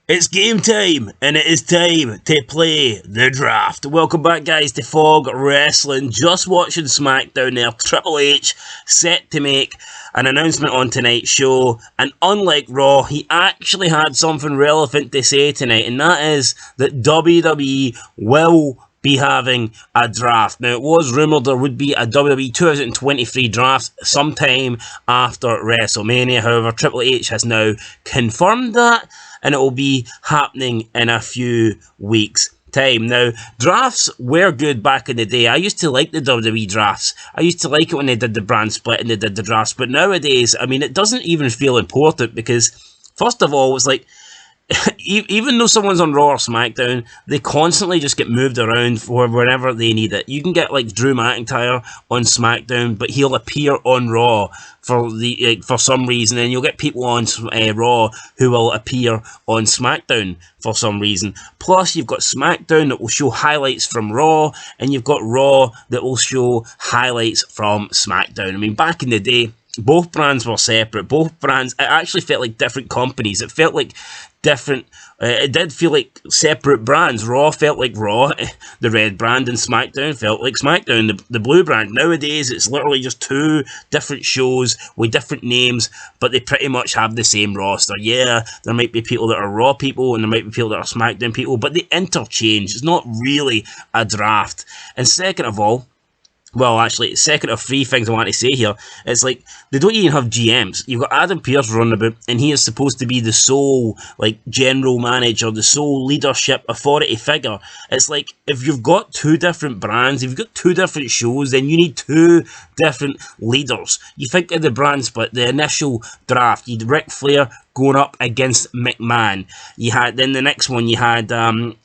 It's game time, and it is time to play the draft. Welcome back, guys, to Fog Wrestling. Just watching SmackDown there. Triple H set to make an announcement on tonight's show, and unlike Raw, he actually had something relevant to say tonight, and that is that WWE will be having a draft. Now, it was rumoured there would be a WWE 2023 draft sometime after WrestleMania. However, Triple H has now confirmed that, and it will be happening in a few weeks' time. Now, drafts were good back in the day. I used to like the WWE drafts. I used to like it when they did the brand split and they did the drafts. But nowadays, I mean, it doesn't even feel important because, first of all, it's like, even though someone's on Raw or SmackDown, they constantly just get moved around for whenever they need it. You can get like Drew McIntyre on SmackDown, but he'll appear on Raw for some reason, and you'll get people on Raw who will appear on SmackDown for some reason. Plus, you've got SmackDown that will show highlights from Raw, and you've got Raw that will show highlights from SmackDown. I mean, back in the day, both brands were separate. Both brands, it actually felt like different companies. It felt like different, it did feel like separate brands. Raw felt like Raw, the red brand, and SmackDown felt like SmackDown, the blue brand. Nowadays, it's literally just two different shows with different names, but they pretty much have the same roster. Yeah, there might be people that are Raw people, and there might be people that are SmackDown people, but they interchange. It's not really a draft. And second of all, well, actually, second of three things I want to say here, it's like, they don't even have GMs. You've got Adam Pearce running about, and he is supposed to be the sole, like, general manager, the sole leadership authority figure. It's like, if you've got two different brands, if you've got two different shows, then you need two different leaders. You think of the brand split, the initial draft, you had Ric Flair going up against McMahon. You had, then the next one, you had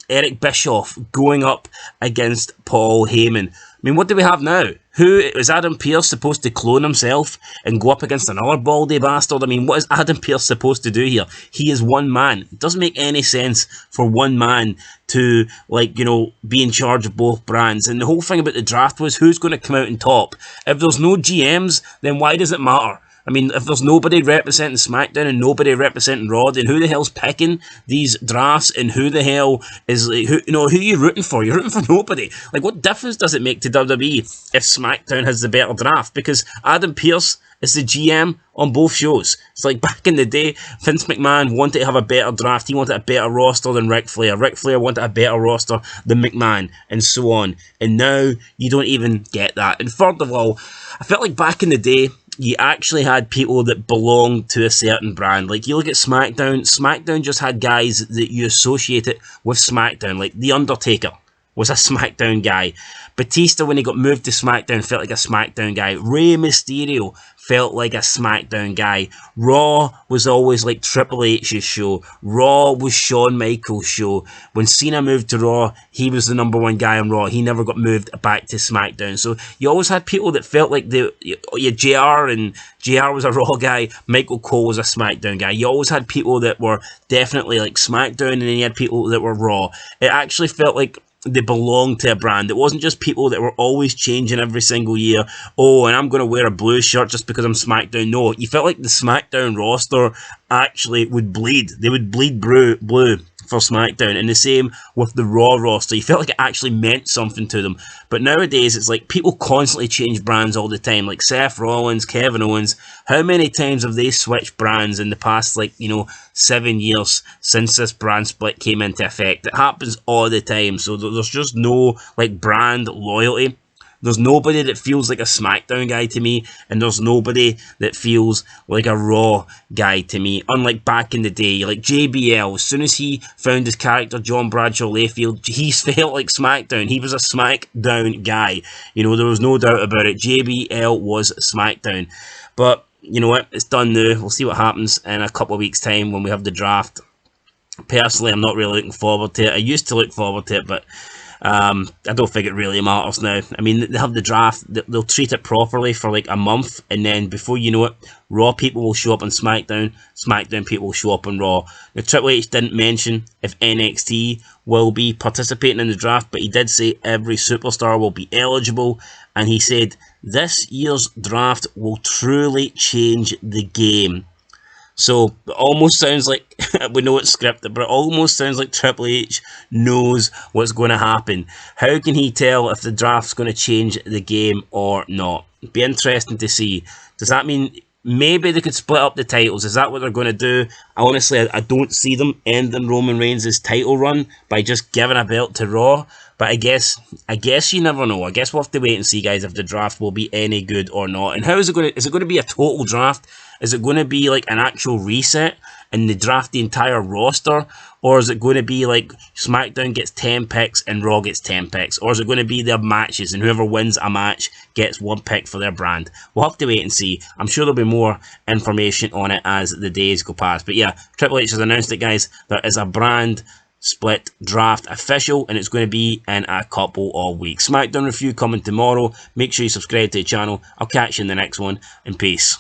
Eric Bischoff going up against Paul Heyman. I mean, what do we have now? Who is Adam Pearce supposed to clone himself and go up against another baldy bastard? I mean, what is Adam Pearce supposed to do here? He is one man. It doesn't make any sense for one man to, like, you know, be in charge of both brands. And the whole thing about the draft was who's going to come out on top. If there's no GMs, then why does it matter? I mean, if there's nobody representing SmackDown and nobody representing Raw, then who the hell's picking these drafts, and who the hell is, like, who are you rooting for? You're rooting for nobody. Like, what difference does it make to WWE if SmackDown has the better draft? Because Adam Pearce is the GM on both shows. It's like back in the day, Vince McMahon wanted to have a better draft. He wanted a better roster than Ric Flair. Ric Flair wanted a better roster than McMahon, and so on. And now you don't even get that. And third of all, I felt like back in the day, you actually had people that belonged to a certain brand. Like, you look at SmackDown, SmackDown just had guys that you associated with SmackDown. Like, The Undertaker was a SmackDown guy. Batista, when he got moved to SmackDown, felt like a SmackDown guy. Rey Mysterio felt like a SmackDown guy. Raw was always like Triple H's show. Raw was Shawn Michaels' show. When Cena moved to Raw, he was the number one guy on Raw. He never got moved back to SmackDown. So you always had people that felt like JR, and JR was a Raw guy. Michael Cole was a SmackDown guy. You always had people that were definitely like SmackDown, and then you had people that were Raw. It actually felt like they belonged to a brand. It wasn't just people that were always changing every single year. Oh, and I'm going to wear a blue shirt just because I'm SmackDown. No, you felt like the SmackDown roster actually would bleed. They would bleed blue for SmackDown, and the same with the Raw roster. You felt like it actually meant something to them. But nowadays, it's like people constantly change brands all the time. Like Seth Rollins, Kevin Owens. How many times have they switched brands in the past, 7 years since this brand split came into effect? It happens all the time. So there's just no, brand loyalty. There's nobody that feels like a SmackDown guy to me, and there's nobody that feels like a Raw guy to me. Unlike back in the day, like JBL, as soon as he found his character, John Bradshaw Layfield, he felt like SmackDown. He was a SmackDown guy. There was no doubt about it. JBL was SmackDown. But, you know what? It's done now. We'll see what happens in a couple of weeks' time when we have the draft. Personally, I'm not really looking forward to it. I used to look forward to it, but I don't think it really matters now. I mean, they have the draft, they'll treat it properly for a month, and then before you know it, Raw people will show up on SmackDown, SmackDown people will show up on Raw. Now, Triple H didn't mention if NXT will be participating in the draft, but he did say every superstar will be eligible, and he said this year's draft will truly change the game. So it almost sounds like, we know it's scripted, but it almost sounds like Triple H knows what's going to happen. How can he tell if the draft's going to change the game or not? It'd be interesting to see. Does that mean maybe they could split up the titles? Is that what they're going to do? Honestly, I don't see them ending Roman Reigns' title run by just giving a belt to Raw. But I guess you never know. I guess we'll have to wait and see, guys, if the draft will be any good or not. And how is it going to? Is it going to be a total draft? Is it going to be like an actual reset and they draft the entire roster? Or is it going to be like SmackDown gets 10 picks and Raw gets 10 picks? Or is it going to be their matches and whoever wins a match gets one pick for their brand? We'll have to wait and see. I'm sure there'll be more information on it as the days go past. But yeah, Triple H has announced it, guys. There is a brand split draft official, and it's going to be in a couple of weeks. SmackDown review coming tomorrow. Make sure you subscribe to the channel. I'll catch you in the next one, and peace.